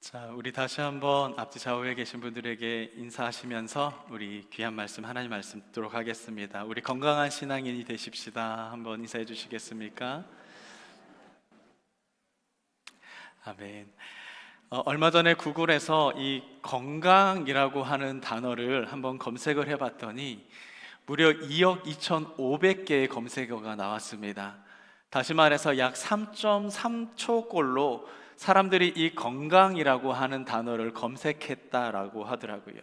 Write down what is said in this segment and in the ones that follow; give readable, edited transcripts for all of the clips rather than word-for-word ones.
자, 우리 다시 한번 앞뒤 좌우에 계신 분들에게 인사하시면서 우리 귀한 말씀, 하나님 말씀 듣도록 하겠습니다. 우리 건강한 신앙인이 되십시다. 한번 인사해 주시겠습니까? 아멘. 얼마 전에 구글에서 이 건강이라고 하는 단어를 한번 검색을 해봤더니 무려 2억 2,500개의 검색어가 나왔습니다. 다시 말해서 약 3.3초꼴로 사람들이 이 건강이라고 하는 단어를 검색했다라고 하더라고요.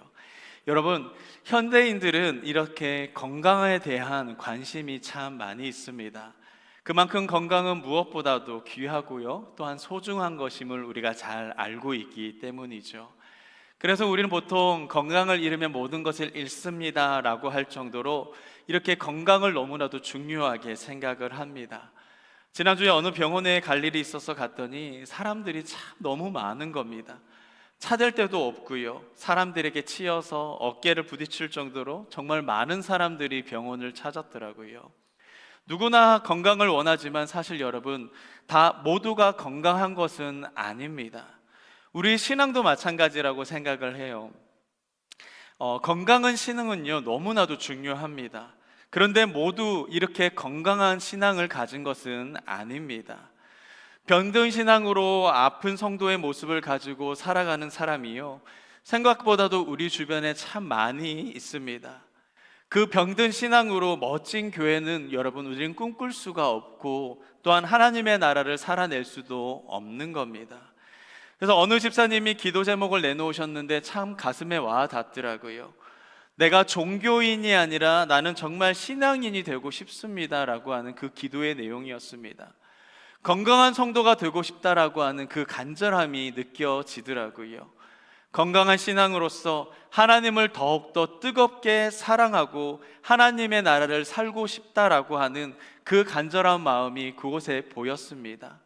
여러분, 현대인들은 이렇게 건강에 대한 관심이 참 많이 있습니다. 그만큼 건강은 무엇보다도 귀하고요, 또한 소중한 것임을 우리가 잘 알고 있기 때문이죠. 그래서 우리는 보통 건강을 잃으면 모든 것을 잃습니다 라고 할 정도로 이렇게 건강을 너무나도 중요하게 생각을 합니다. 지난주에 어느 병원에 갈 일이 있어서 갔더니 사람들이 참 너무 많은 겁니다. 찾을 데도 없고요, 사람들에게 치여서 어깨를 부딪힐 정도로 정말 많은 사람들이 병원을 찾았더라고요. 누구나 건강을 원하지만 사실 여러분, 다 모두가 건강한 것은 아닙니다. 우리 신앙도 마찬가지라고 생각을 해요. 건강한 신앙은요 너무나도 중요합니다. 그런데 모두 이렇게 건강한 신앙을 가진 것은 아닙니다. 병든 신앙으로 아픈 성도의 모습을 가지고 살아가는 사람이요, 생각보다도 우리 주변에 참 많이 있습니다. 그 병든 신앙으로 멋진 교회는 여러분, 우리는 꿈꿀 수가 없고 또한 하나님의 나라를 살아낼 수도 없는 겁니다. 그래서 어느 집사님이 기도 제목을 내놓으셨는데 참 가슴에 와 닿더라고요. 내가 종교인이 아니라 나는 정말 신앙인이 되고 싶습니다 라고 하는 그 기도의 내용이었습니다. 건강한 성도가 되고 싶다라고 하는 그 간절함이 느껴지더라고요. 건강한 신앙으로서 하나님을 더욱더 뜨겁게 사랑하고 하나님의 나라를 살고 싶다라고 하는 그 간절한 마음이 그곳에 보였습니다.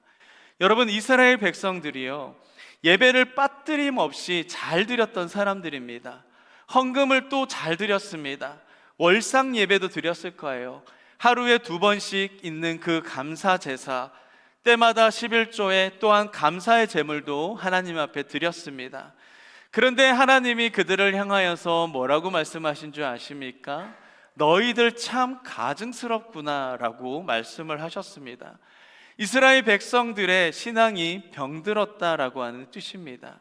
여러분, 이스라엘 백성들이요, 예배를 빠뜨림 없이 잘 드렸던 사람들입니다. 헌금을 또 잘 드렸습니다. 월상 예배도 드렸을 거예요. 하루에 2번씩 있는 그 감사 제사, 때마다 11조에 또한 감사의 제물도 하나님 앞에 드렸습니다. 그런데 하나님이 그들을 향하여서 뭐라고 말씀하신 줄 아십니까? 너희들 참 가증스럽구나 라고 말씀을 하셨습니다. 이스라엘 백성들의 신앙이 병들었다라고 하는 뜻입니다.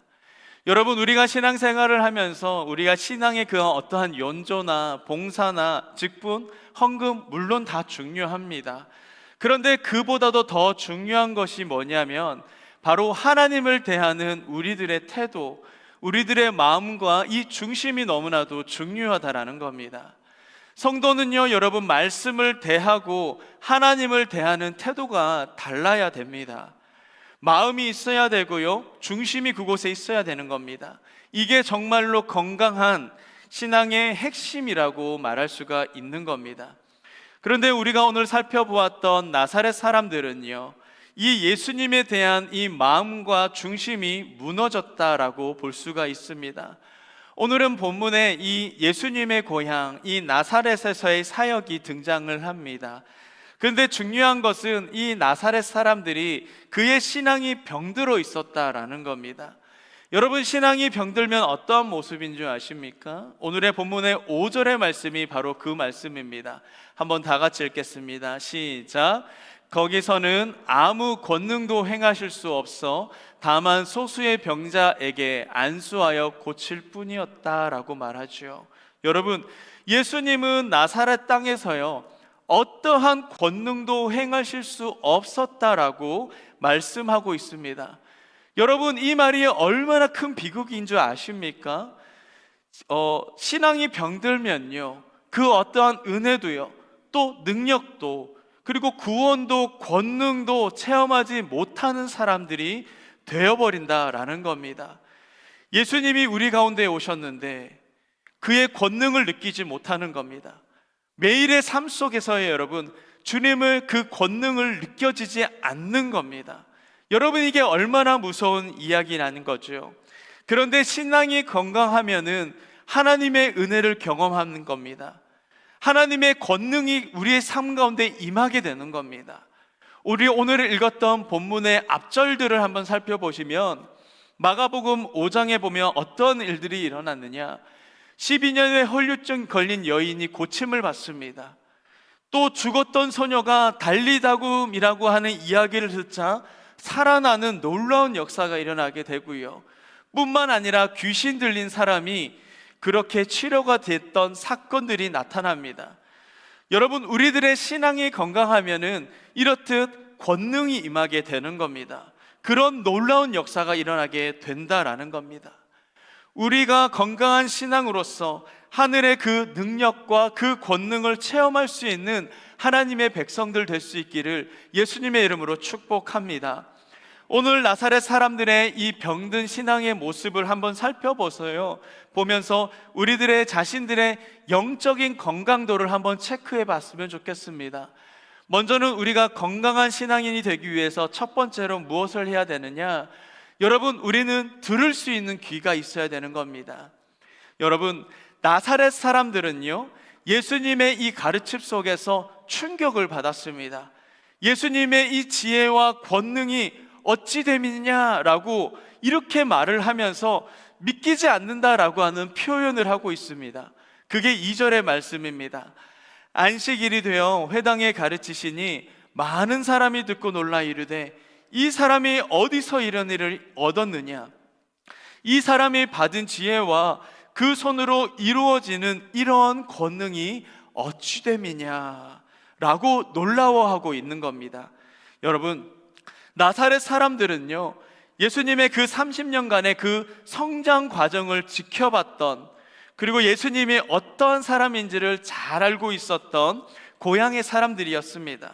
여러분, 우리가 신앙생활을 하면서 우리가 신앙의 그 어떠한 연조나 봉사나 직분, 헌금 물론 다 중요합니다. 그런데 그보다도 더 중요한 것이 뭐냐면 바로 하나님을 대하는 우리들의 태도, 우리들의 마음과 이 중심이 너무나도 중요하다라는 겁니다. 성도는요, 여러분, 말씀을 대하고 하나님을 대하는 태도가 달라야 됩니다. 마음이 있어야 되고요, 중심이 그곳에 있어야 되는 겁니다. 이게 정말로 건강한 신앙의 핵심이라고 말할 수가 있는 겁니다. 그런데 우리가 오늘 살펴보았던 나사렛 사람들은요, 이 예수님에 대한 이 마음과 중심이 무너졌다라고 볼 수가 있습니다. 오늘은 본문에 이 예수님의 고향, 이 나사렛에서의 사역이 등장을 합니다. 그런데 중요한 것은 이 나사렛 사람들이 그의 신앙이 병들어 있었다라는 겁니다. 여러분, 신앙이 병들면 어떠한 모습인 줄 아십니까? 오늘의 본문의 5절의 말씀이 바로 그 말씀입니다. 한번 다 같이 읽겠습니다. 시작. 거기서는 아무 권능도 행하실 수 없어 다만 소수의 병자에게 안수하여 고칠 뿐이었다라고 말하죠. 여러분, 예수님은 나사렛 땅에서요 어떠한 권능도 행하실 수 없었다라고 말씀하고 있습니다. 여러분, 이 말이 얼마나 큰 비극인 줄 아십니까? 신앙이 병들면요, 그 어떠한 은혜도요, 또 능력도, 그리고 구원도 권능도 체험하지 못하는 사람들이 되어버린다라는 겁니다. 예수님이 우리 가운데 오셨는데 그의 권능을 느끼지 못하는 겁니다. 매일의 삶 속에서의 여러분, 주님의 그 권능을 느껴지지 않는 겁니다. 여러분, 이게 얼마나 무서운 이야기라는 거죠. 그런데 신앙이 건강하면은 하나님의 은혜를 경험하는 겁니다. 하나님의 권능이 우리의 삶 가운데 임하게 되는 겁니다. 우리 오늘 읽었던 본문의 앞절들을 한번 살펴보시면 마가복음 5장에 보면 어떤 일들이 일어났느냐, 12년의 혈류증 걸린 여인이 고침을 받습니다. 또 죽었던 소녀가 달리다굼이라고 하는 이야기를 듣자 살아나는 놀라운 역사가 일어나게 되고요, 뿐만 아니라 귀신 들린 사람이 그렇게 치료가 됐던 사건들이 나타납니다. 여러분, 우리들의 신앙이 건강하면은 이렇듯 권능이 임하게 되는 겁니다. 그런 놀라운 역사가 일어나게 된다라는 겁니다. 우리가 건강한 신앙으로서 하늘의 그 능력과 그 권능을 체험할 수 있는 하나님의 백성들 될 수 있기를 예수님의 이름으로 축복합니다. 오늘 나사렛 사람들의 이 병든 신앙의 모습을 한번 살펴보세요. 보면서 우리들의 자신들의 영적인 건강도를 한번 체크해 봤으면 좋겠습니다. 먼저는 우리가 건강한 신앙인이 되기 위해서 첫 번째로 무엇을 해야 되느냐? 여러분, 우리는 들을 수 있는 귀가 있어야 되는 겁니다. 여러분, 나사렛 사람들은요, 예수님의 이 가르침 속에서 충격을 받았습니다. 예수님의 이 지혜와 권능이 어찌 됨이냐라고 이렇게 말을 하면서 믿기지 않는다라고 하는 표현을 하고 있습니다. 그게 2절의 말씀입니다. 안식일이 되어 회당에 가르치시니 많은 사람이 듣고 놀라 이르되 이 사람이 어디서 이런 일을 얻었느냐? 이 사람이 받은 지혜와 그 손으로 이루어지는 이런 권능이 어찌 됨이냐? 라고 놀라워하고 있는 겁니다. 여러분, 나사렛 사람들은요, 예수님의 그 30년간의 그 성장 과정을 지켜봤던, 그리고 예수님이 어떠한 사람인지를 잘 알고 있었던 고향의 사람들이었습니다.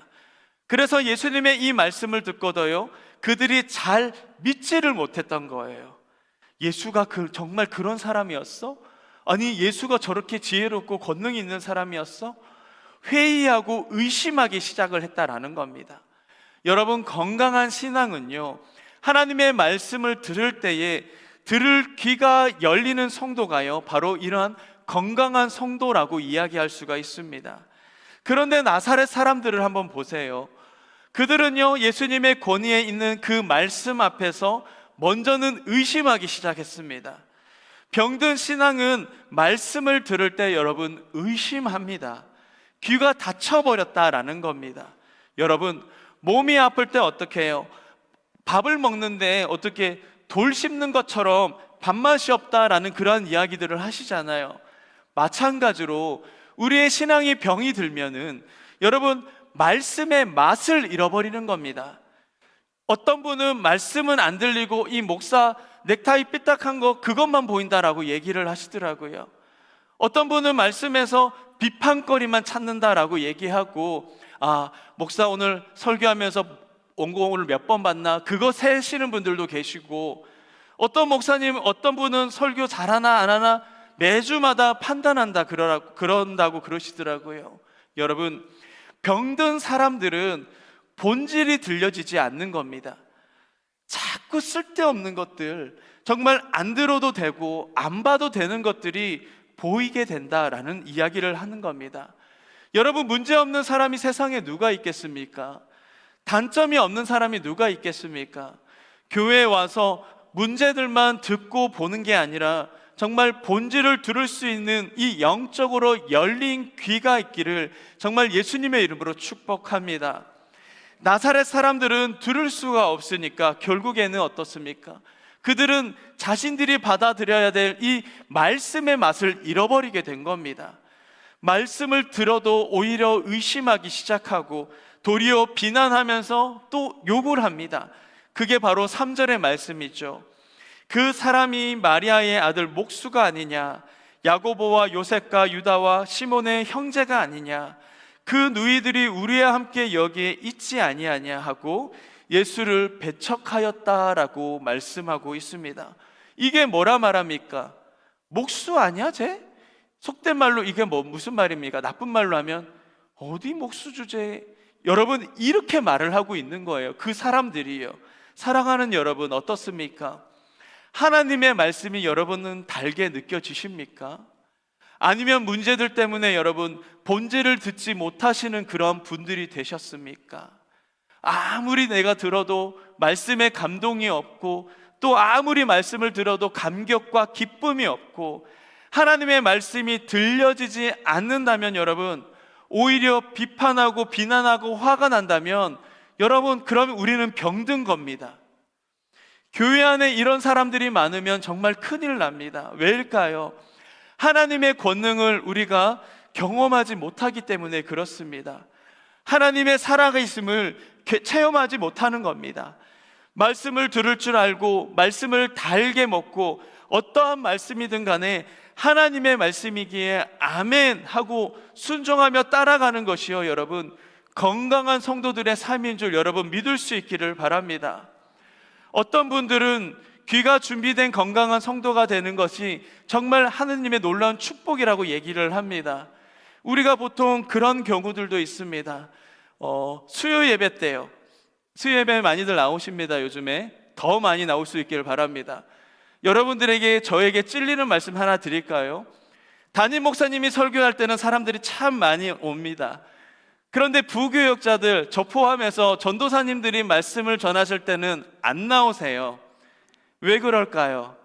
그래서 예수님의 이 말씀을 듣고도요, 그들이 잘 믿지를 못했던 거예요. 예수가 정말 그런 사람이었어? 아니, 예수가 저렇게 지혜롭고 권능이 있는 사람이었어? 회의하고 의심하기 시작을 했다라는 겁니다. 여러분, 건강한 신앙은요, 하나님의 말씀을 들을 때에 들을 귀가 열리는 성도가요, 바로 이러한 건강한 성도라고 이야기할 수가 있습니다. 그런데 나사렛 사람들을 한번 보세요. 그들은요, 예수님의 권위에 있는 그 말씀 앞에서 먼저는 의심하기 시작했습니다. 병든 신앙은 말씀을 들을 때 여러분 의심합니다. 귀가 닫혀버렸다라는 겁니다. 여러분, 몸이 아플 때 어떻게 해요? 밥을 먹는데 어떻게 돌 씹는 것처럼 밥맛이 없다라는 그런 이야기들을 하시잖아요. 마찬가지로 우리의 신앙이 병이 들면은 여러분, 말씀의 맛을 잃어버리는 겁니다. 어떤 분은 말씀은 안 들리고 이 목사 넥타이 삐딱한 거 그것만 보인다라고 얘기를 하시더라고요. 어떤 분은 말씀에서 비판거리만 찾는다라고 얘기하고, 아, 목사 오늘 설교하면서 원고 오늘 몇 번 봤나 그거 세시는 분들도 계시고, 어떤 목사님, 어떤 분은 설교 잘하나 안 하나 매주마다 판단한다 그런다고 그러시더라고요. 여러분, 병든 사람들은 본질이 들려지지 않는 겁니다. 자꾸 쓸데없는 것들, 정말 안 들어도 되고 안 봐도 되는 것들이 보이게 된다라는 이야기를 하는 겁니다. 여러분, 문제없는 사람이 세상에 누가 있겠습니까? 단점이 없는 사람이 누가 있겠습니까? 교회에 와서 문제들만 듣고 보는 게 아니라 정말 본질을 들을 수 있는 이 영적으로 열린 귀가 있기를 정말 예수님의 이름으로 축복합니다. 나사렛 사람들은 들을 수가 없으니까 결국에는 어떻습니까? 그들은 자신들이 받아들여야 될 이 말씀의 맛을 잃어버리게 된 겁니다. 말씀을 들어도 오히려 의심하기 시작하고 도리어 비난하면서 또 욕을 합니다. 그게 바로 3절의 말씀이죠. 그 사람이 마리아의 아들 목수가 아니냐, 야고보와 요셉과 유다와 시몬의 형제가 아니냐, 그 누이들이 우리와 함께 여기에 있지 아니하냐 하고 예수를 배척하였다라고 말씀하고 있습니다. 이게 뭐라 말합니까? 목수 아니야 쟤? 속된 말로 이게 무슨 말입니까? 나쁜 말로 하면 어디 목수 주제? 여러분, 이렇게 말을 하고 있는 거예요. 그 사람들이요. 사랑하는 여러분, 어떻습니까? 하나님의 말씀이 여러분은 달게 느껴지십니까? 아니면 문제들 때문에 여러분 본질을 듣지 못하시는 그런 분들이 되셨습니까? 아무리 내가 들어도 말씀에 감동이 없고 또 아무리 말씀을 들어도 감격과 기쁨이 없고 하나님의 말씀이 들려지지 않는다면 여러분, 오히려 비판하고 비난하고 화가 난다면 여러분, 그러면 우리는 병든 겁니다. 교회 안에 이런 사람들이 많으면 정말 큰일 납니다. 왜일까요? 하나님의 권능을 우리가 경험하지 못하기 때문에 그렇습니다. 하나님의 살아계심을 체험하지 못하는 겁니다. 말씀을 들을 줄 알고 말씀을 달게 먹고 어떠한 말씀이든 간에 하나님의 말씀이기에 아멘 하고 순종하며 따라가는 것이요, 여러분, 건강한 성도들의 삶인 줄 여러분 믿을 수 있기를 바랍니다. 어떤 분들은 귀가 준비된 건강한 성도가 되는 것이 정말 하느님의 놀라운 축복이라고 얘기를 합니다. 우리가 보통 그런 경우들도 있습니다. 수요 예배 때요, 수요 예배 많이들 나오십니다. 요즘에 더 많이 나올 수 있기를 바랍니다. 여러분들에게 저에게 찔리는 말씀 하나 드릴까요? 담임 목사님이 설교할 때는 사람들이 참 많이 옵니다. 그런데 부교역자들, 저 포함해서 전도사님들이 말씀을 전하실 때는 안 나오세요. 왜 그럴까요?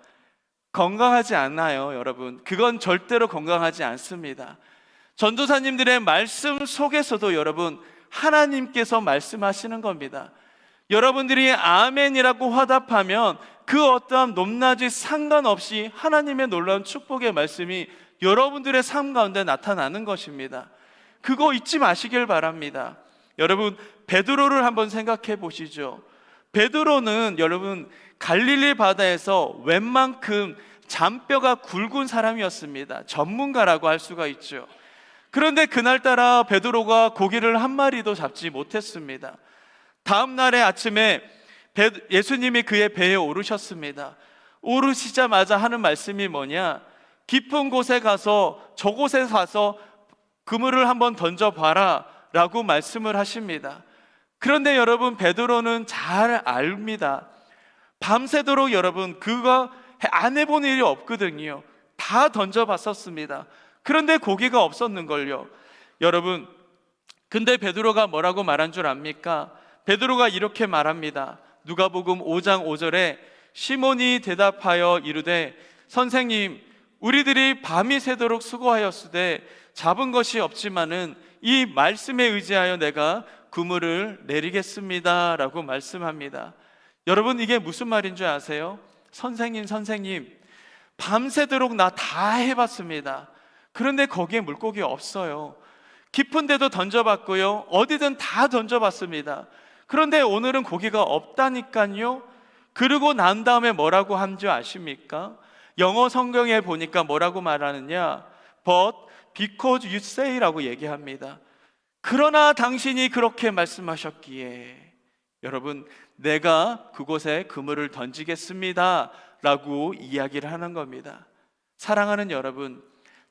건강하지 않아요, 여러분. 그건 절대로 건강하지 않습니다. 전도사님들의 말씀 속에서도 여러분, 하나님께서 말씀하시는 겁니다. 여러분들이 아멘이라고 화답하면 그 어떠한 높낮이 상관없이 하나님의 놀라운 축복의 말씀이 여러분들의 삶 가운데 나타나는 것입니다. 그거 잊지 마시길 바랍니다. 여러분, 베드로를 한번 생각해 보시죠. 베드로는 여러분 갈릴리 바다에서 웬만큼 잔뼈가 굵은 사람이었습니다. 전문가라고 할 수가 있죠. 그런데 그날따라 베드로가 고기를 한 마리도 잡지 못했습니다. 다음 날의 아침에 예수님이 그의 배에 오르셨습니다. 오르시자마자 하는 말씀이 뭐냐? 깊은 곳에 가서, 저곳에 가서 그물을 한번 던져봐라 라고 말씀을 하십니다. 그런데 여러분, 베드로는 잘 압니다. 밤새도록 여러분, 그가 안 해본 일이 없거든요. 다 던져봤었습니다. 그런데 고기가 없었는걸요. 여러분, 근데 베드로가 뭐라고 말한 줄 압니까? 베드로가 이렇게 말합니다. 누가복음 5장 5절에 시몬이 대답하여 이르되 선생님, 우리들이 밤이 새도록 수고하였으되 잡은 것이 없지만은 이 말씀에 의지하여 내가 그물을 내리겠습니다 라고 말씀합니다. 여러분, 이게 무슨 말인 줄 아세요? 선생님, 밤새도록 나 다 해봤습니다. 그런데 거기에 물고기 없어요. 깊은 데도 던져봤고요, 어디든 다 던져봤습니다. 그런데 오늘은 고기가 없다니까요. 그러고 난 다음에 뭐라고 한 줄 아십니까? 영어 성경에 보니까 뭐라고 말하느냐? But because you say라고 얘기합니다. 그러나 당신이 그렇게 말씀하셨기에 여러분, 내가 그곳에 그물을 던지겠습니다 라고 이야기를 하는 겁니다. 사랑하는 여러분,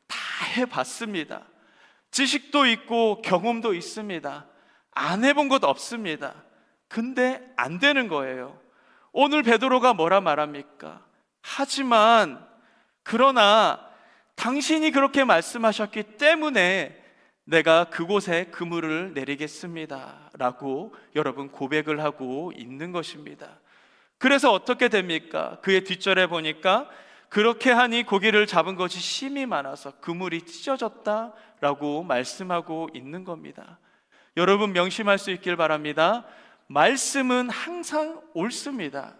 다 해봤습니다. 지식도 있고 경험도 있습니다. 안 해본 것 없습니다. 근데 안 되는 거예요. 오늘 베드로가 뭐라 말합니까? 하지만 그러나 당신이 그렇게 말씀하셨기 때문에 내가 그곳에 그물을 내리겠습니다 라고 여러분 고백을 하고 있는 것입니다. 그래서 어떻게 됩니까? 그의 뒷절에 보니까 그렇게 하니 고기를 잡은 것이 심이 많아서 그물이 찢어졌다 라고 말씀하고 있는 겁니다. 여러분, 명심할 수 있길 바랍니다. 말씀은 항상 옳습니다.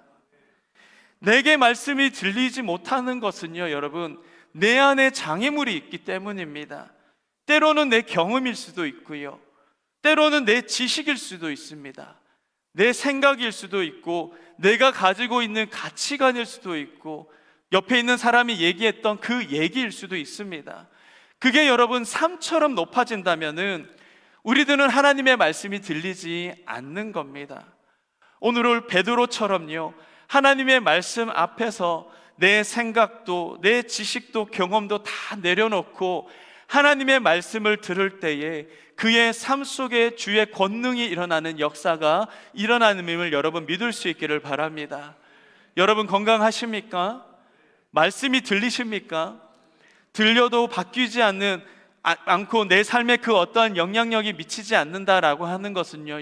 내게 말씀이 들리지 못하는 것은요, 여러분, 내 안에 장애물이 있기 때문입니다. 때로는 내 경험일 수도 있고요, 때로는 내 지식일 수도 있습니다. 내 생각일 수도 있고, 내가 가지고 있는 가치관일 수도 있고, 옆에 있는 사람이 얘기했던 그 얘기일 수도 있습니다. 그게 여러분 삶처럼 높아진다면은 우리들은 하나님의 말씀이 들리지 않는 겁니다. 오늘 베드로처럼요, 하나님의 말씀 앞에서 내 생각도 내 지식도 경험도 다 내려놓고 하나님의 말씀을 들을 때에 그의 삶 속에 주의 권능이 일어나는 역사가 일어나는 여러분 믿을 수 있기를 바랍니다. 여러분 건강하십니까? 말씀이 들리십니까? 들려도 바뀌지 않고 내 삶에 그 어떠한 영향력이 미치지 않는다라고 하는 것은요,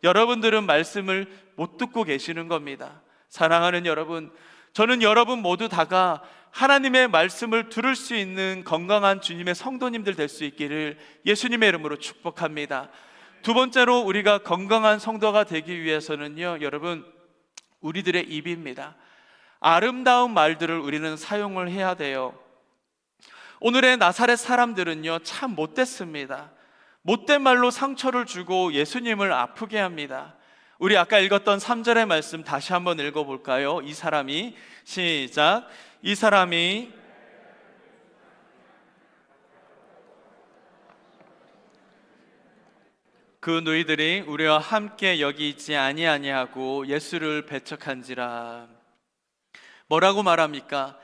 여러분들은 말씀을 못 듣고 계시는 겁니다. 사랑하는 여러분, 저는 여러분 모두 다가 하나님의 말씀을 들을 수 있는 건강한 주님의 성도님들 될 수 있기를 예수님의 이름으로 축복합니다. 두 번째로 우리가 건강한 성도가 되기 위해서는요, 여러분, 우리들의 입입니다. 아름다운 말들을 우리는 사용을 해야 돼요. 오늘의 나사렛 사람들은요, 참 못됐습니다. 못된 말로 상처를 주고 예수님을 아프게 합니다. 우리 아까 읽었던 3절의 말씀 다시 한번 읽어볼까요? 시작. 이 사람이 그 너희들이 우리와 함께 여기 있지 아니하고 예수를 배척한지라. 뭐라고 말합니까?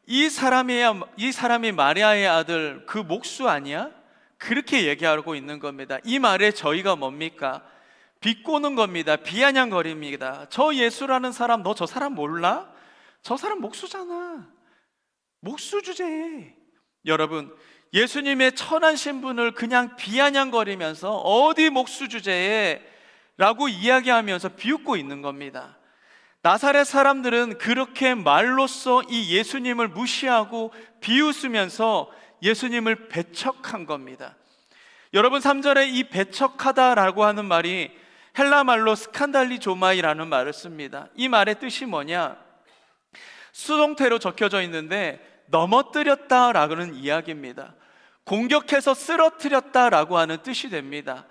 이 사람이 마리아의 아들 그 목수 아니야? 그렇게 얘기하고 있는 겁니다. 이 말에 저희가 뭡니까? 비꼬는 겁니다. 비아냥거립니다. 저 예수라는 사람, 너 저 사람 몰라? 저 사람 목수잖아. 목수 주제에. 여러분, 예수님의 천한 신분을 그냥 비아냥거리면서 어디 목수 주제에 라고 이야기하면서 비웃고 있는 겁니다. 나사렛 사람들은 그렇게 말로써 이 예수님을 무시하고 비웃으면서 예수님을 배척한 겁니다. 여러분, 3절에 이 배척하다라고 하는 말이 헬라 말로 스칸달리조마이라는 말을 씁니다. 이 말의 뜻이 뭐냐? 수동태로 적혀져 있는데 넘어뜨렸다라는 이야기입니다. 공격해서 쓰러뜨렸다라고 하는 뜻이 됩니다.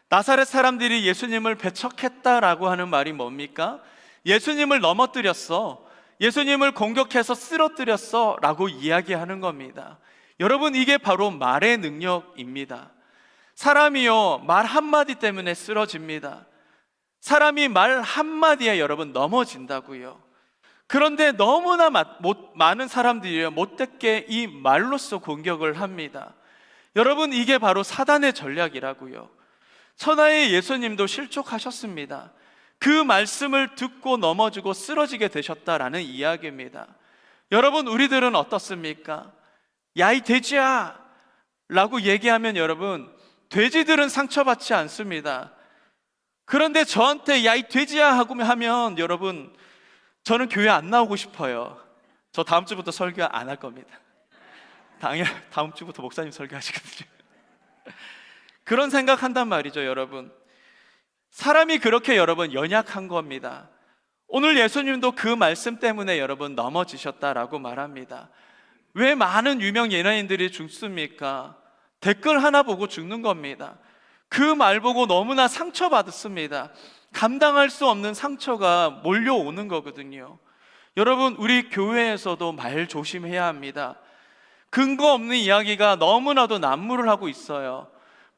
나사렛 사람들이 예수님을 배척했다라고 하는 말이 뭡니까? 예수님을 넘어뜨렸어, 예수님을 공격해서 쓰러뜨렸어 라고 이야기하는 겁니다. 여러분, 이게 바로 말의 능력입니다. 사람이요, 말 한마디 때문에 쓰러집니다. 사람이 말 한마디에 여러분 넘어진다고요. 그런데 너무나 많은 사람들이요, 못되게 이 말로써 공격을 합니다. 여러분, 이게 바로 사단의 전략이라고요. 천하의 예수님도 실족하셨습니다. 그 말씀을 듣고 넘어지고 쓰러지게 되셨다라는 이야기입니다. 여러분, 우리들은 어떻습니까? 야, 이 돼지야 라고 얘기하면 여러분, 돼지들은 상처받지 않습니다. 그런데 저한테 야, 이 돼지야 하고 하면 여러분, 저는 교회 안 나오고 싶어요. 저 다음 주부터 설교 안 할 겁니다. 다음 주부터 목사님 설교하시거든요. 그런 생각한단 말이죠, 여러분. 사람이 그렇게 여러분 연약한 겁니다. 오늘 예수님도 그 말씀 때문에 여러분 넘어지셨다라고 말합니다. 왜 많은 유명 연예인들이 죽습니까? 댓글 하나 보고 죽는 겁니다. 그 말 보고 너무나 상처받았습니다. 감당할 수 없는 상처가 몰려오는 거거든요. 여러분, 우리 교회에서도 말 조심해야 합니다. 근거 없는 이야기가 너무나도 난무를 하고 있어요.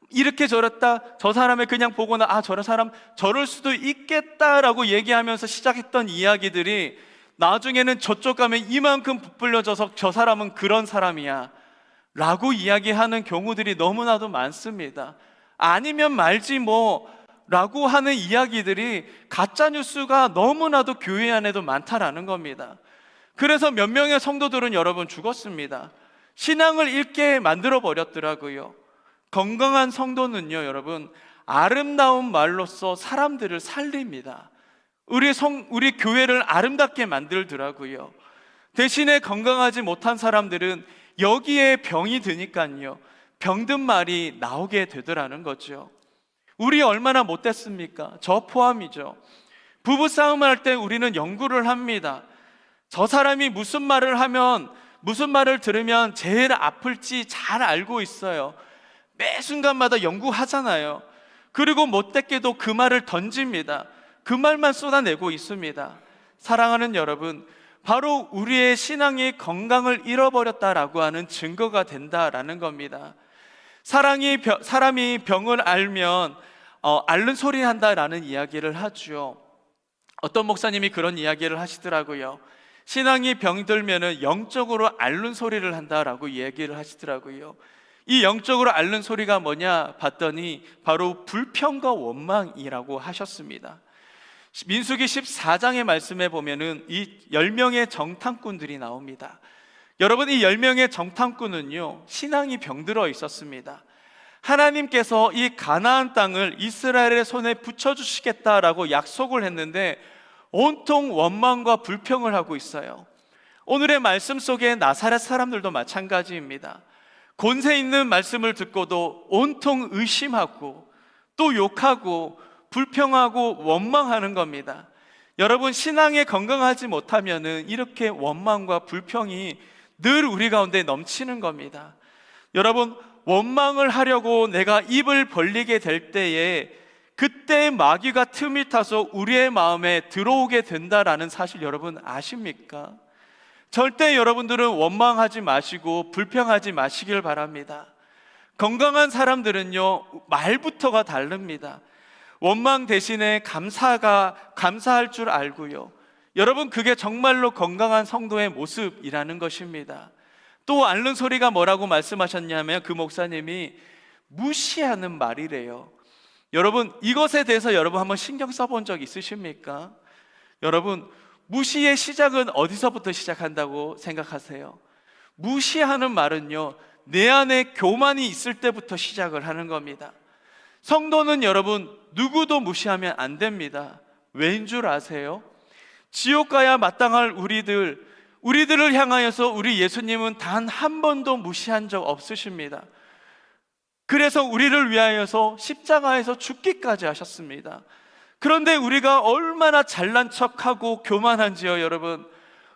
이렇게 저랬다, 저 사람을 그냥 보거나 저런 사람 저럴 수도 있겠다라고 얘기하면서 시작했던 이야기들이 나중에는 저쪽 가면 이만큼 부풀려져서 저 사람은 그런 사람이야 라고 이야기하는 경우들이 너무나도 많습니다. 아니면 말지 뭐 라고 하는 이야기들이 가짜뉴스가 너무나도 교회 안에도 많다라는 겁니다. 그래서 몇 명의 성도들은 여러분 죽었습니다. 신앙을 잃게 만들어 버렸더라고요. 건강한 성도는요, 여러분, 아름다운 말로써 사람들을 살립니다. 우리 교회를 아름답게 만들더라고요. 대신에 건강하지 못한 사람들은 여기에 병이 드니까요, 병든 말이 나오게 되더라는 거죠. 우리 얼마나 못됐습니까? 저 포함이죠. 부부싸움을 할 때 우리는 연구를 합니다. 저 사람이 무슨 말을 하면, 무슨 말을 들으면 제일 아플지 잘 알고 있어요. 매 순간마다 연구하잖아요. 그리고 못되게도 그 말을 던집니다. 그 말만 쏟아내고 있습니다. 사랑하는 여러분, 바로 우리의 신앙이 건강을 잃어버렸다라고 하는 증거가 된다라는 겁니다. 사람이 병을 앓으면 앓는 소리 한다라는 이야기를 하죠. 어떤 목사님이 그런 이야기를 하시더라고요. 신앙이 병들면은 영적으로 앓는 소리를 한다라고 얘기를 하시더라고요. 이 영적으로 앓는 소리가 뭐냐 봤더니 바로 불평과 원망이라고 하셨습니다. 민수기 14장의 말씀에 보면은 이 10명의 정탐꾼들이 나옵니다. 여러분, 이 10명의 정탐꾼은요, 신앙이 병들어 있었습니다. 하나님께서 이 가나안 땅을 이스라엘의 손에 붙여주시겠다라고 약속을 했는데 온통 원망과 불평을 하고 있어요. 오늘의 말씀 속에 나사렛 사람들도 마찬가지입니다. 권세 있는 말씀을 듣고도 온통 의심하고 또 욕하고 불평하고 원망하는 겁니다. 여러분, 신앙에 건강하지 못하면은 이렇게 원망과 불평이 늘 우리 가운데 넘치는 겁니다. 여러분, 원망을 하려고 내가 입을 벌리게 될 때에 그때 마귀가 틈을 타서 우리의 마음에 들어오게 된다라는 사실 여러분 아십니까? 절대 여러분들은 원망하지 마시고 불평하지 마시길 바랍니다. 건강한 사람들은요, 말부터가 다릅니다. 원망 대신에 감사할 줄 알고요. 여러분, 그게 정말로 건강한 성도의 모습이라는 것입니다. 또 앓는 소리가 뭐라고 말씀하셨냐면 그 목사님이 무시하는 말이래요. 여러분, 이것에 대해서 여러분 한번 신경 써본 적 있으십니까? 여러분, 무시의 시작은 어디서부터 시작한다고 생각하세요? 무시하는 말은요, 내 안에 교만이 있을 때부터 시작을 하는 겁니다. 성도는 여러분 누구도 무시하면 안 됩니다. 왜인 줄 아세요? 지옥 가야 마땅할 우리들을 향하여서 우리 예수님은 단 한 번도 무시한 적 없으십니다. 그래서 우리를 위하여서 십자가에서 죽기까지 하셨습니다. 그런데 우리가 얼마나 잘난 척하고 교만한지요, 여러분.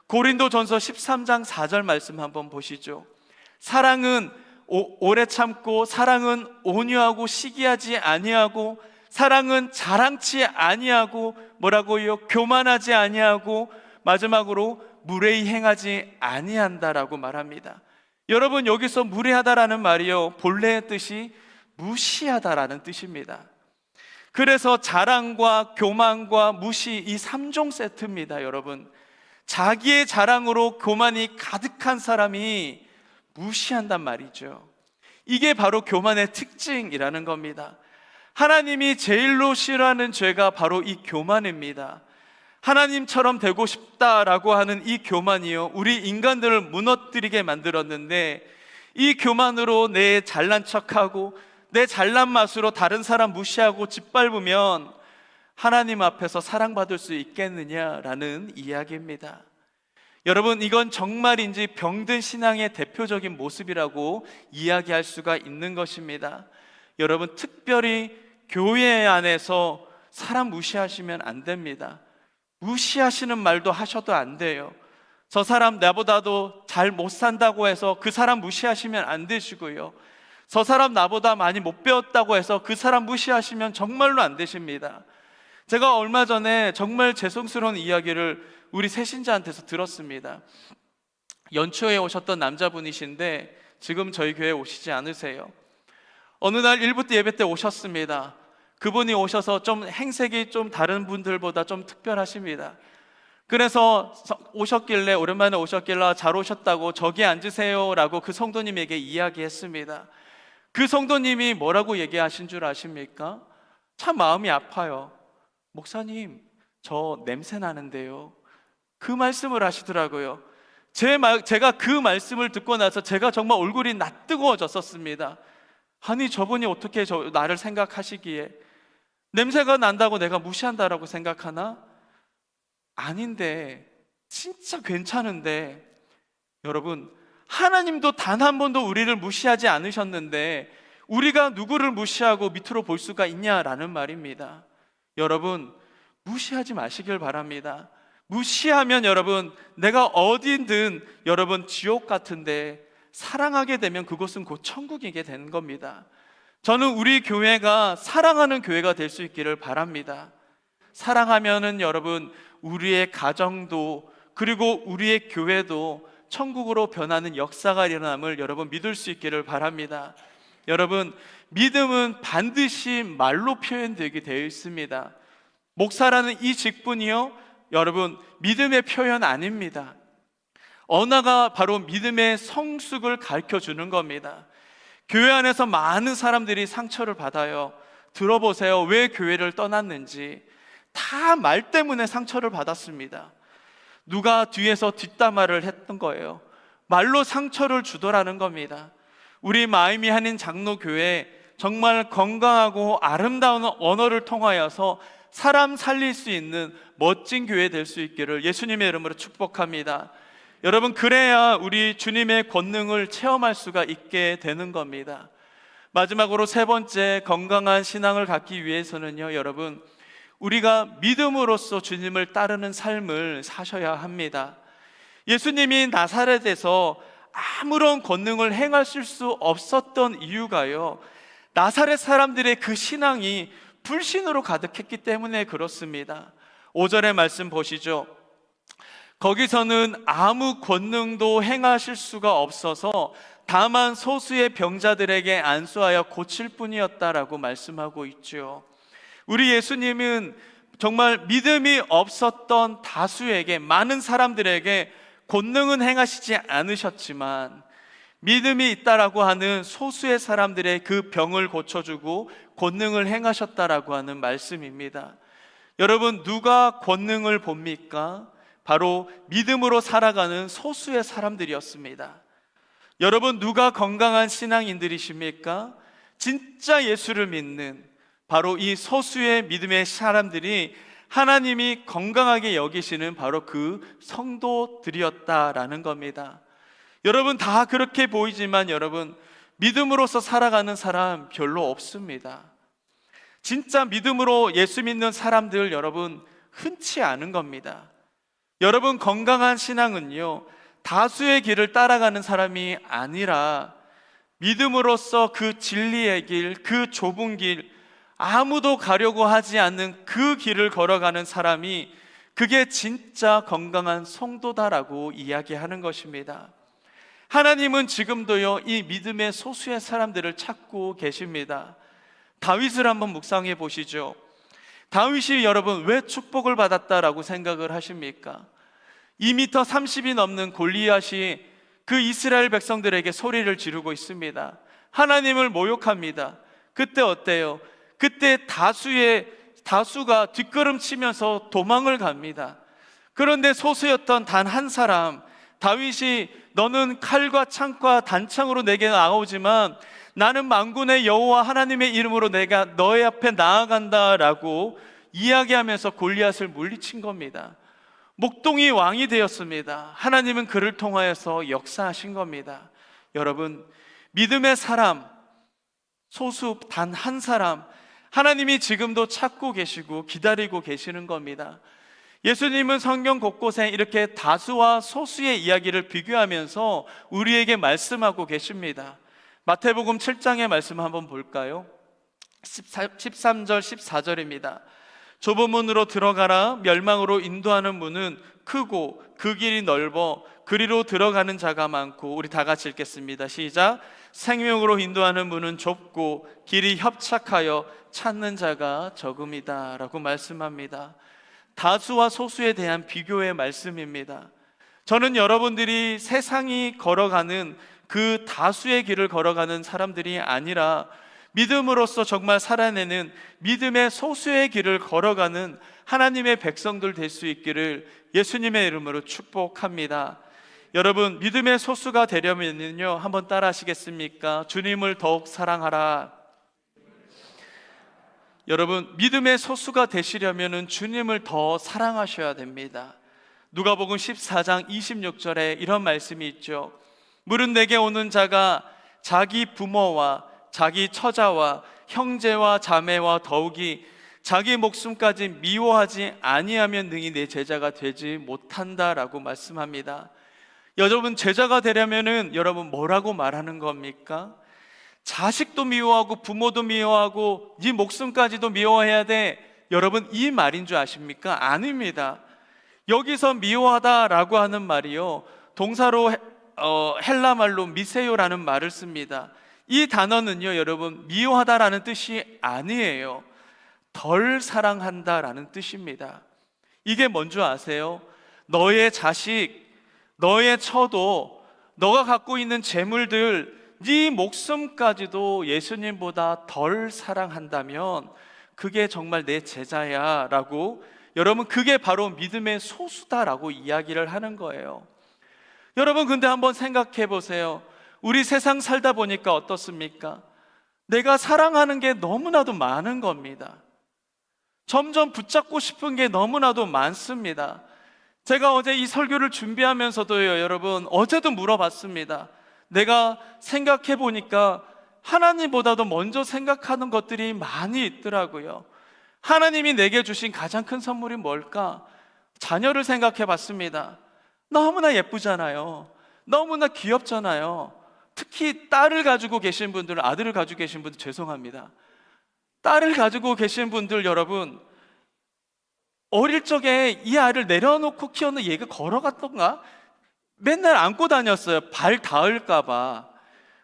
고린도전서 13장 4절 말씀 한번 보시죠. 사랑은 오래 참고, 사랑은 온유하고 시기하지 아니하고, 사랑은 자랑치 아니하고, 뭐라고요? 교만하지 아니하고, 마지막으로 무례히 행하지 아니한다라고 말합니다. 여러분, 여기서 무례하다라는 말이요, 본래의 뜻이 무시하다라는 뜻입니다. 그래서 자랑과 교만과 무시, 이 3종 세트입니다. 여러분, 자기의 자랑으로 교만이 가득한 사람이 무시한단 말이죠. 이게 바로 교만의 특징이라는 겁니다. 하나님이 제일로 싫어하는 죄가 바로 이 교만입니다. 하나님처럼 되고 싶다라고 하는 이 교만이요, 우리 인간들을 무너뜨리게 만들었는데, 이 교만으로 내 잘난 척하고 내 잘난 맛으로 다른 사람 무시하고 짓밟으면 하나님 앞에서 사랑받을 수 있겠느냐라는 이야기입니다. 여러분, 이건 정말인지 병든 신앙의 대표적인 모습이라고 이야기할 수가 있는 것입니다. 여러분, 특별히 교회 안에서 사람 무시하시면 안 됩니다. 무시하시는 말도 하셔도 안 돼요. 저 사람 나보다도 잘 못 산다고 해서 그 사람 무시하시면 안 되시고요. 저 사람 나보다 많이 못 배웠다고 해서 그 사람 무시하시면 정말로 안 되십니다. 제가 얼마 전에 정말 죄송스러운 이야기를 우리 새신자한테서 들었습니다. 연초에 오셨던 남자분이신데 지금 저희 교회에 오시지 않으세요. 어느 날 1부 때 예배 때 오셨습니다. 그분이 오셔서 좀 행색이 좀 다른 분들보다 좀 특별하십니다. 그래서 오셨길래, 오랜만에 오셨길래 잘 오셨다고 저기 앉으세요 라고 그 성도님에게 이야기했습니다. 그 성도님이 뭐라고 얘기하신 줄 아십니까? 참 마음이 아파요. 목사님, 저 냄새 나는데요. 그 말씀을 하시더라고요. 제가 그 말씀을 듣고 나서 제가 정말 얼굴이 낯뜨거워졌었습니다. 아니, 저분이 어떻게 나를 생각하시기에 냄새가 난다고 내가 무시한다라고 생각하나? 아닌데, 진짜 괜찮은데. 여러분, 하나님도 단 한 번도 우리를 무시하지 않으셨는데 우리가 누구를 무시하고 밑으로 볼 수가 있냐라는 말입니다. 여러분, 무시하지 마시길 바랍니다. 무시하면 여러분, 내가 어디든 여러분 지옥 같은데, 사랑하게 되면 그곳은 곧 천국이게 되는 겁니다. 저는 우리 교회가 사랑하는 교회가 될 수 있기를 바랍니다. 사랑하면은 여러분, 우리의 가정도 그리고 우리의 교회도 천국으로 변하는 역사가 일어남을 여러분 믿을 수 있기를 바랍니다. 여러분, 믿음은 반드시 말로 표현되게 되어 있습니다. 목사라는 이 직분이요, 여러분 믿음의 표현 아닙니다. 언어가 바로 믿음의 성숙을 가르쳐 주는 겁니다. 교회 안에서 많은 사람들이 상처를 받아요. 들어보세요. 왜 교회를 떠났는지. 다 말 때문에 상처를 받았습니다. 누가 뒤에서 뒷담화를 했던 거예요. 말로 상처를 주더라는 겁니다. 우리 마이미 한인 장로교회 정말 건강하고 아름다운 언어를 통하여서 사람 살릴 수 있는 멋진 교회 될 수 있기를 예수님의 이름으로 축복합니다. 여러분, 그래야 우리 주님의 권능을 체험할 수가 있게 되는 겁니다. 마지막으로 세 번째, 건강한 신앙을 갖기 위해서는요, 여러분, 우리가 믿음으로써 주님을 따르는 삶을 사셔야 합니다. 예수님이 나사렛에서 아무런 권능을 행하실 수 없었던 이유가요, 나사렛 사람들의 그 신앙이 불신으로 가득했기 때문에 그렇습니다. 5절의 말씀 보시죠. 거기서는 아무 권능도 행하실 수가 없어서 다만 소수의 병자들에게 안수하여 고칠 뿐이었다라고 말씀하고 있죠. 우리 예수님은 정말 믿음이 없었던 다수에게, 많은 사람들에게 권능은 행하시지 않으셨지만 믿음이 있다라고 하는 소수의 사람들의 그 병을 고쳐주고 권능을 행하셨다라고 하는 말씀입니다. 여러분, 누가 권능을 봅니까? 바로 믿음으로 살아가는 소수의 사람들이었습니다. 여러분, 누가 건강한 신앙인들이십니까? 진짜 예수를 믿는 바로 이 소수의 믿음의 사람들이 하나님이 건강하게 여기시는 바로 그 성도들이었다라는 겁니다. 여러분, 다 그렇게 보이지만 여러분, 믿음으로서 살아가는 사람 별로 없습니다. 진짜 믿음으로 예수 믿는 사람들 여러분 흔치 않은 겁니다. 여러분, 건강한 신앙은요, 다수의 길을 따라가는 사람이 아니라 믿음으로써 그 진리의 길, 그 좁은 길, 아무도 가려고 하지 않는 그 길을 걸어가는 사람이, 그게 진짜 건강한 성도다라고 이야기하는 것입니다. 하나님은 지금도요, 이 믿음의 소수의 사람들을 찾고 계십니다. 다윗을 한번 묵상해 보시죠. 다윗이 여러분 왜 축복을 받았다라고 생각을 하십니까? 2m 30이 넘는 골리앗이 그 이스라엘 백성들에게 소리를 지르고 있습니다. 하나님을 모욕합니다. 그때 어때요? 그때 다수가 뒷걸음치면서 도망을 갑니다. 그런데 소수였던 단 한 사람, 다윗이 너는 칼과 창과 단창으로 내게 나오지만 나는 만군의 여호와 하나님의 이름으로 내가 너의 앞에 나아간다라고 이야기하면서 골리앗을 물리친 겁니다. 목동이 왕이 되었습니다. 하나님은 그를 통하여서 역사하신 겁니다. 여러분, 믿음의 사람, 소수 단 한 사람, 하나님이 지금도 찾고 계시고 기다리고 계시는 겁니다. 예수님은 성경 곳곳에 이렇게 다수와 소수의 이야기를 비교하면서 우리에게 말씀하고 계십니다. 마태복음 7장의 말씀 한번 볼까요? 13절 14절입니다. 좁은 문으로 들어가라. 멸망으로 인도하는 문은 크고 그 길이 넓어 그리로 들어가는 자가 많고, 우리 다 같이 읽겠습니다. 시작. 생명으로 인도하는 문은 좁고 길이 협착하여 찾는 자가 적음이다 라고 말씀합니다. 다수와 소수에 대한 비교의 말씀입니다. 저는 여러분들이 세상이 걸어가는 그 다수의 길을 걸어가는 사람들이 아니라 믿음으로써 정말 살아내는 믿음의 소수의 길을 걸어가는 하나님의 백성들 될 수 있기를 예수님의 이름으로 축복합니다. 여러분, 믿음의 소수가 되려면요, 한번 따라 하시겠습니까? 주님을 더욱 사랑하라. 여러분, 믿음의 소수가 되시려면 주님을 더 사랑하셔야 됩니다. 누가복음 14장 26절에 이런 말씀이 있죠. 물은 내게 오는 자가 자기 부모와 자기 처자와 형제와 자매와 더욱이 자기 목숨까지 미워하지 아니하면 능히 내 제자가 되지 못한다라고 말씀합니다. 여러분, 제자가 되려면은 여러분 뭐라고 말하는 겁니까? 자식도 미워하고 부모도 미워하고 네 목숨까지도 미워해야 돼. 여러분, 이 말인 줄 아십니까? 아닙니다. 여기서 미워하다라고 하는 말이요, 동사로 헬라 말로 미세요라는 말을 씁니다. 이 단어는요, 여러분, 미워하다라는 뜻이 아니에요. 덜 사랑한다라는 뜻입니다. 이게 뭔지 아세요? 너의 자식, 너의 처도, 너가 갖고 있는 재물들, 네 목숨까지도 예수님보다 덜 사랑한다면 그게 정말 내 제자야 라고, 여러분, 그게 바로 믿음의 소수다라고 이야기를 하는 거예요. 여러분, 근데 한번 생각해 보세요. 우리 세상 살다 보니까 어떻습니까? 내가 사랑하는 게 너무나도 많은 겁니다. 점점 붙잡고 싶은 게 너무나도 많습니다. 제가 어제 이 설교를 준비하면서도요, 여러분, 어제도 물어봤습니다. 내가 생각해 보니까 하나님보다도 먼저 생각하는 것들이 많이 있더라고요. 하나님이 내게 주신 가장 큰 선물이 뭘까? 자녀를 생각해 봤습니다. 너무나 예쁘잖아요. 너무나 귀엽잖아요. 특히 딸을 가지고 계신 분들은, 아들을 가지고 계신 분들 죄송합니다. 딸을 가지고 계신 분들 여러분, 어릴 적에 이 아이를 내려놓고 키웠는 얘가 걸어갔던가? 맨날 안고 다녔어요. 발 닿을까 봐.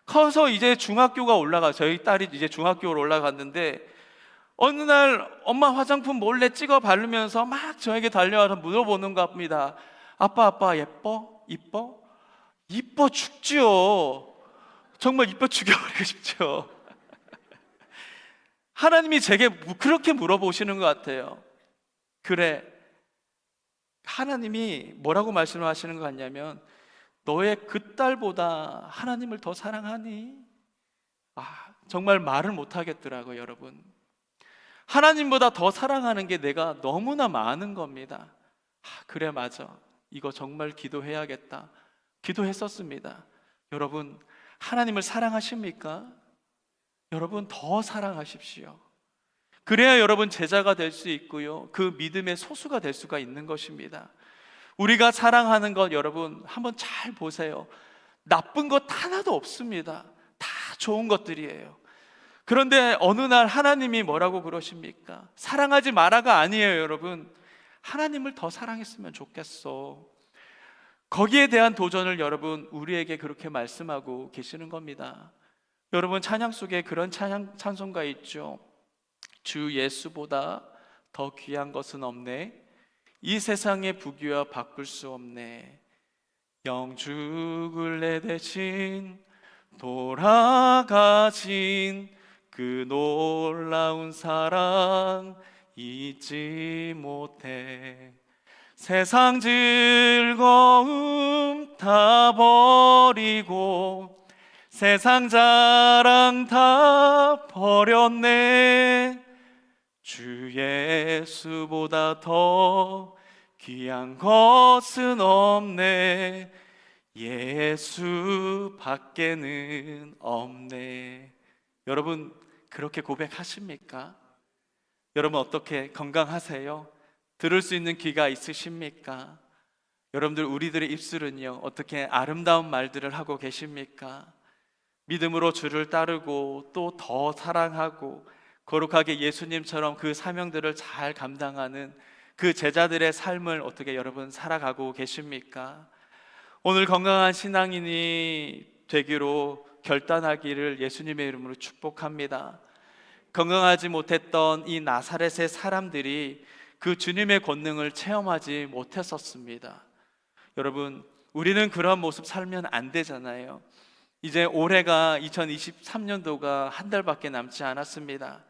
커서 이제 중학교가 저희 딸이 이제 중학교로 올라갔는데 어느 날 엄마 화장품 몰래 찍어 바르면서 막 저에게 달려와서 물어보는 겁니다. 아빠 예뻐? 이뻐? 이뻐 죽지요. 정말 이뻐 죽여버리고 싶죠. 하나님이 제게 그렇게 물어보시는 것 같아요. 그래, 하나님이 뭐라고 말씀을 하시는 것 같냐면, 너의 그 딸보다 하나님을 더 사랑하니? 정말 말을 못 하겠더라고요, 여러분. 하나님보다 더 사랑하는 게 내가 너무나 많은 겁니다. 그래, 맞아. 이거 정말 기도해야겠다. 기도했었습니다. 여러분, 하나님을 사랑하십니까? 여러분, 더 사랑하십시오. 그래야 여러분 제자가 될 수 있고요, 그 믿음의 소수가 될 수가 있는 것입니다. 우리가 사랑하는 것 여러분 한번 잘 보세요. 나쁜 것 하나도 없습니다. 다 좋은 것들이에요. 그런데 어느 날 하나님이 뭐라고 그러십니까? 사랑하지 마라가 아니에요, 여러분. 하나님을 더 사랑했으면 좋겠어. 거기에 대한 도전을 여러분 우리에게 그렇게 말씀하고 계시는 겁니다. 여러분, 찬양 속에 그런 찬송가 있죠. 주 예수보다 더 귀한 것은 없네. 이 세상의 부귀와 바꿀 수 없네. 영죽을 내 대신 돌아가신 그 놀라운 사랑 잊지 못해. 세상 즐거움 다 버리고 세상 자랑 다 버렸네. 주 예수보다 더 귀한 것은 없네. 예수 밖에는 없네. 여러분, 그렇게 고백하십니까? 여러분, 어떻게 건강하세요? 들을 수 있는 귀가 있으십니까? 여러분들, 우리들의 입술은요, 어떻게 아름다운 말들을 하고 계십니까? 믿음으로 주를 따르고 또 더 사랑하고 거룩하게 예수님처럼 그 사명들을 잘 감당하는 그 제자들의 삶을 어떻게 여러분 살아가고 계십니까? 오늘 건강한 신앙인이 되기로 결단하기를 예수님의 이름으로 축복합니다. 건강하지 못했던 이 나사렛의 사람들이 그 주님의 권능을 체험하지 못했었습니다. 여러분, 우리는 그런 모습 살면 안 되잖아요. 이제 올해가 2023년도가 한 달밖에 남지 않았습니다.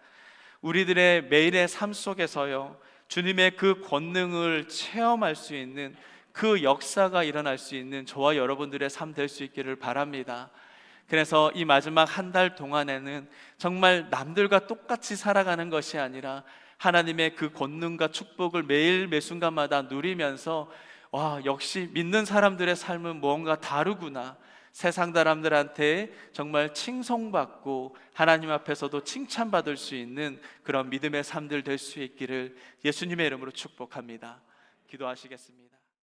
우리들의 매일의 삶 속에서요, 주님의 그 권능을 체험할 수 있는 그 역사가 일어날 수 있는 저와 여러분들의 삶 될 수 있기를 바랍니다. 그래서 이 마지막 한 달 동안에는 정말 남들과 똑같이 살아가는 것이 아니라 하나님의 그 권능과 축복을 매일 매순간마다 누리면서 역시 믿는 사람들의 삶은 무언가 다르구나, 세상 사람들한테 정말 칭송받고 하나님 앞에서도 칭찬받을 수 있는 그런 믿음의 삶들 될 수 있기를 예수님의 이름으로 축복합니다. 기도하시겠습니다.